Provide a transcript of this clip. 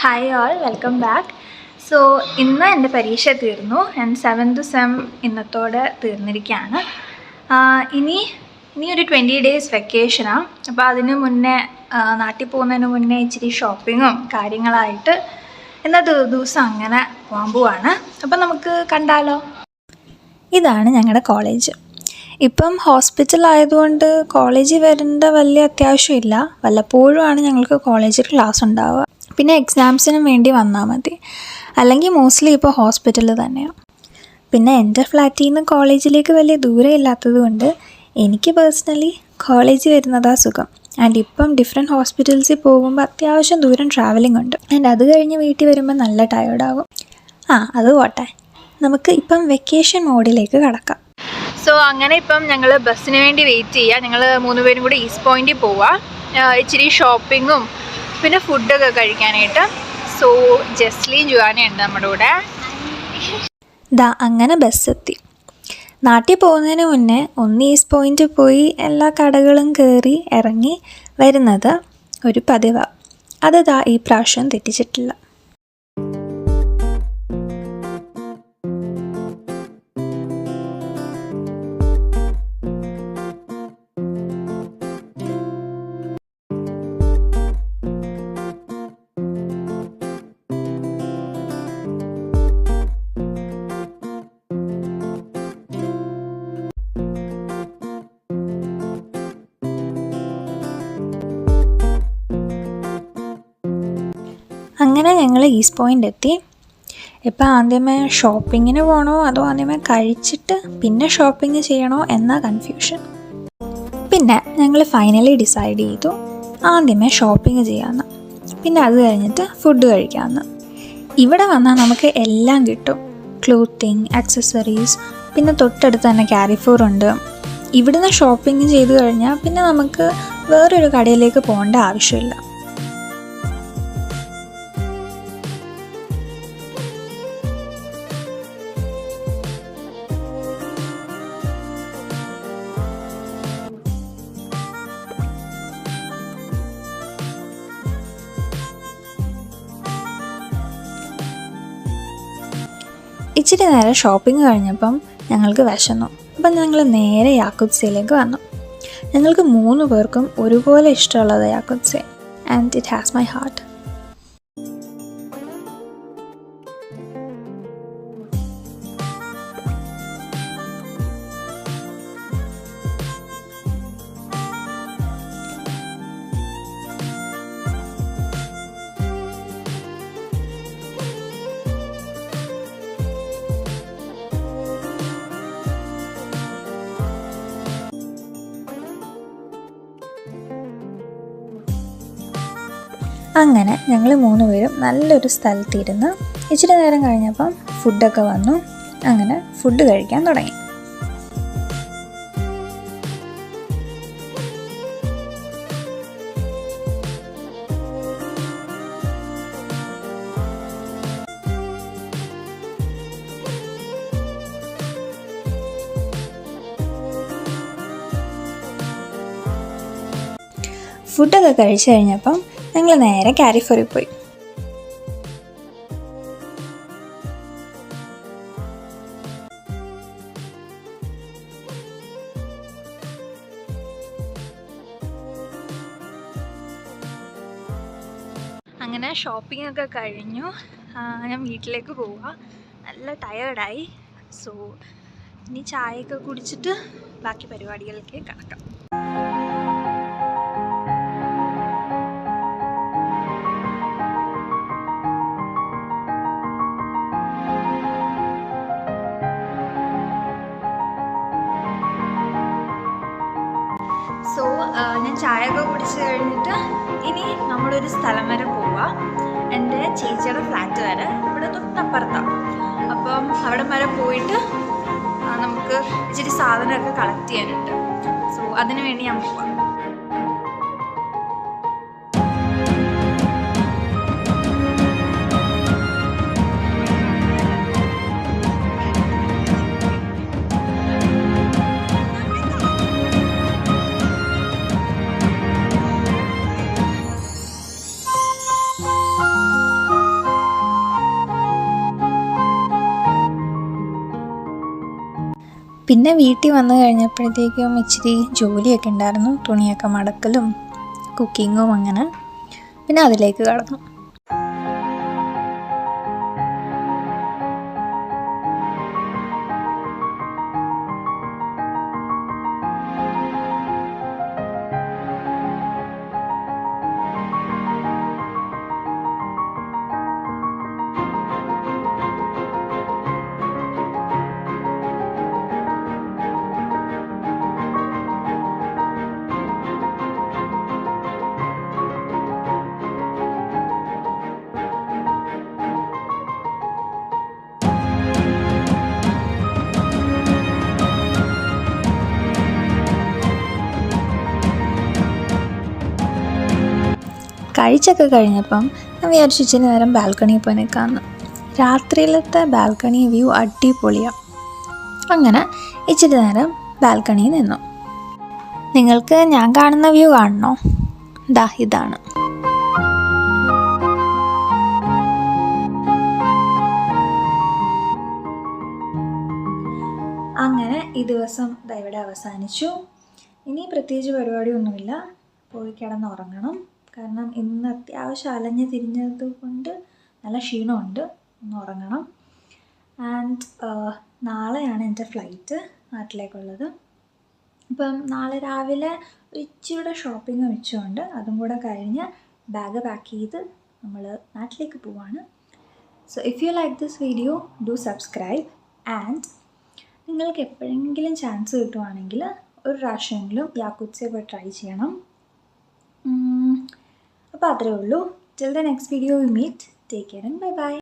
Hi all, welcome back. So ഇന്ന് എൻ്റെ പരീക്ഷ തീർന്നു. ആൻഡ് 7th സെം ഇന്നത്തോടെ തീർന്നിരിക്കുകയാണ്. ഇനി ഒരു 20 days വെക്കേഷനാണ്. അപ്പോൾ അതിന് മുന്നേ നാട്ടിൽ പോകുന്നതിന് മുന്നേ ഇച്ചിരി ഷോപ്പിങ്ങും കാര്യങ്ങളായിട്ട് ഇന്നത്തെ ദിവസം അങ്ങനെ പോകാൻ പോവാണ്. അപ്പോൾ നമുക്ക് കണ്ടാലോ. ഇതാണ് ഞങ്ങളുടെ കോളേജ്. ഇപ്പം ഹോസ്പിറ്റലായതുകൊണ്ട് കോളേജിൽ വരേണ്ട വലിയ അത്യാവശ്യമില്ല. വല്ലപ്പോഴുമാണ് ഞങ്ങൾക്ക് കോളേജിൽ ക്ലാസ് ഉണ്ടാവുക. പിന്നെ എക്സാംസിനും വേണ്ടി വന്നാൽ മതി. അല്ലെങ്കിൽ മോസ്റ്റ്ലി ഇപ്പോൾ ഹോസ്പിറ്റലിൽ തന്നെയാണ്. പിന്നെ എൻ്റെ ഫ്ലാറ്റിൽ നിന്ന് കോളേജിലേക്ക് വലിയ ദൂരം ഇല്ലാത്തത് കൊണ്ട് എനിക്ക് പേഴ്സണലി കോളേജിൽ വരുന്നതാണ് സുഖം. ആൻഡ് ഇപ്പം ഡിഫറെൻറ്റ് ഹോസ്പിറ്റൽസിൽ പോകുമ്പോൾ അത്യാവശ്യം ദൂരം ട്രാവലിംഗ് ഉണ്ട്. ആൻഡ് അത് കഴിഞ്ഞ് വീട്ടിൽ വരുമ്പോൾ നല്ല ടയേർഡാകും. അത് പോട്ടെ, നമുക്ക് ഇപ്പം വെക്കേഷൻ മോഡിലേക്ക് കടക്കാം. സോ അങ്ങനെ ഇപ്പം ഞങ്ങൾ ബസ്സിന് വേണ്ടി വെയിറ്റ് ചെയ്യുക. ഞങ്ങൾ 3 പേരും കൂടി ഈസ്റ്റ് പോയിൻറ്റിൽ പോവുക. ഇച്ചിരി ഷോപ്പിങ്ങും പിന്നെ ഫുഡൊക്കെ കഴിക്കാനായിട്ട്. സോ ജസ്ലിൻ ജുവാനയുണ്ട് നമ്മുടെ കൂടെ. അങ്ങനെ ബസ്സെത്തി. നാട്ടിൽ പോകുന്നതിന് മുന്നേ ഒന്ന് ഈസ്റ്റ് പോയിൻറ്റിൽ പോയി എല്ലാ കടകളും കയറി ഇറങ്ങി വരുന്നത് ഒരു പതിവാണ്. അത് ഈ പ്രാവശ്യം തെറ്റിച്ചിട്ടില്ല. അങ്ങനെ ഞങ്ങൾ ഈസ്റ്റ് പോയിൻ്റ് എത്തി. ഇപ്പം ആദ്യമേ ഷോപ്പിങ്ങിന് പോകണോ അതോ ആദ്യമേ കഴിച്ചിട്ട് പിന്നെ ഷോപ്പിംഗ് ചെയ്യണോ എന്ന കൺഫ്യൂഷൻ. പിന്നെ ഞങ്ങൾ ഫൈനലി ഡിസൈഡ് ചെയ്തു ആദ്യമേ ഷോപ്പിംഗ് ചെയ്യാമെന്ന്, പിന്നെ അത് കഴിഞ്ഞിട്ട് ഫുഡ് കഴിക്കാമെന്ന്. ഇവിടെ വന്നാൽ നമുക്ക് എല്ലാം കിട്ടും. ക്ലോത്തിങ്, ആക്സസറീസ്, പിന്നെ തൊട്ടടുത്ത് തന്നെ കാരിഫോർ ഉണ്ട്. ഇവിടുന്ന് ഷോപ്പിംഗ് ചെയ്ത് കഴിഞ്ഞാൽ പിന്നെ നമുക്ക് വേറൊരു കടയിലേക്ക് പോകേണ്ട ആവശ്യമില്ല. ഇച്ചിരി നേരം ഷോപ്പിംഗ് കഴിഞ്ഞപ്പം ഞങ്ങൾക്ക് വിശന്നു. അപ്പം ഞങ്ങൾ നേരെ യാക്കുത്സയിലേക്ക് വന്നു. ഞങ്ങൾക്ക് 3 പേർക്കും ഒരുപോലെ ഇഷ്ടമുള്ളത് യാക്കുത്സെ. And it has my heart. അങ്ങനെ ഞങ്ങൾ 3 പേരും നല്ലൊരു സ്ഥലത്തിരുന്ന് ഇച്ചിരി നേരം കഴിഞ്ഞപ്പം ഫുഡൊക്കെ വന്നു. അങ്ങനെ ഫുഡ് കഴിക്കാൻ തുടങ്ങി. ഫുഡൊക്കെ കഴിച്ചു കഴിഞ്ഞപ്പം ഞങ്ങൾ നേരെ കാരിഫോറിൽ പോയി. അങ്ങനെ ഷോപ്പിംഗ് ഒക്കെ കഴിഞ്ഞു. ഞാൻ വീട്ടിലേക്ക് പോവുക. നല്ല ടയേർഡായി. സോ ഇനി ചായയൊക്കെ കുടിച്ചിട്ട് ബാക്കി പരിപാടികളിലേക്ക് കടക്കാം. സോ ഞാൻ ചായയൊക്കെ കുടിച്ച് കഴിഞ്ഞിട്ട് ഇനി നമ്മളൊരു സ്ഥലം വരെ പോവുക. എൻ്റെ ചേച്ചിയുടെ ഫ്ലാറ്റ് വരെ, ഇവിടെ തൊട്ടപ്പുറത്താണ്. അപ്പം അവിടെ വരെ പോയിട്ട് നമുക്ക് ഇച്ചിരി സാധനമൊക്കെ കളക്ട് ചെയ്യാനുണ്ട്. സോ അതിന് വേണ്ടി ഞാൻ പോവാം. പിന്നെ വീട്ടിൽ വന്നു കഴിഞ്ഞപ്പോഴത്തേക്കും ഇച്ചിരി ജോലിയൊക്കെ ഉണ്ടായിരുന്നു, തുണിയൊക്കെ മടക്കലും കുക്കിങ്ങും അങ്ങനെ. പിന്നെ അതിലേക്ക് കടന്നു. കഴിച്ചൊക്കെ കഴിഞ്ഞപ്പം ഞാൻ വിചാരിച്ചു ഇച്ചിരി നേരം ബാൽക്കണിയിൽ പോയി നിൽക്കാമെന്ന്. രാത്രിയിലത്തെ ബാൽക്കണി വ്യൂ അടിപൊളിയാണ്. അങ്ങനെ ഇച്ചിരി നേരം ബാൽക്കണിയിൽ നിന്നു. നിങ്ങൾക്ക് ഞാൻ കാണുന്ന വ്യൂ കാണണോ? ദാ ഇതാണ്. അങ്ങനെ ഈ ദിവസം ഇവിടെ അവസാനിച്ചു. ഇനി പ്രത്യേകിച്ച് പരിപാടിയൊന്നുമില്ല, പോയി കിടന്നുറങ്ങണം. കാരണം ഇന്ന് അത്യാവശ്യം അലഞ്ഞ് തിരിഞ്ഞത് കൊണ്ട് നല്ല ക്ഷീണമുണ്ട്, ഒന്ന് ഉറങ്ങണം. ആൻഡ് നാളെയാണ് എൻ്റെ ഫ്ലൈറ്റ് നാട്ടിലേക്കുള്ളത്. അപ്പം നാളെ രാവിലെ ഇച്ചിരിയുടെ ഷോപ്പിംഗ് വെച്ചുകൊണ്ട് അതും കൂടെ കഴിഞ്ഞ് ബാഗ് പാക്ക് ചെയ്ത് നമ്മൾ നാട്ടിലേക്ക് പോവാണ്. So if you like this video do subscribe. And നിങ്ങൾക്ക് എപ്പോഴെങ്കിലും ചാൻസ് കിട്ടുവാണെങ്കിൽ ഒരു പ്രാവശ്യമെങ്കിലും യാക്കുത്സെ പോയി ട്രൈ ചെയ്യണം. അപ്പോൾ അത്രേ ഉള്ളൂ. Till the next video we meet. Take care and bye bye.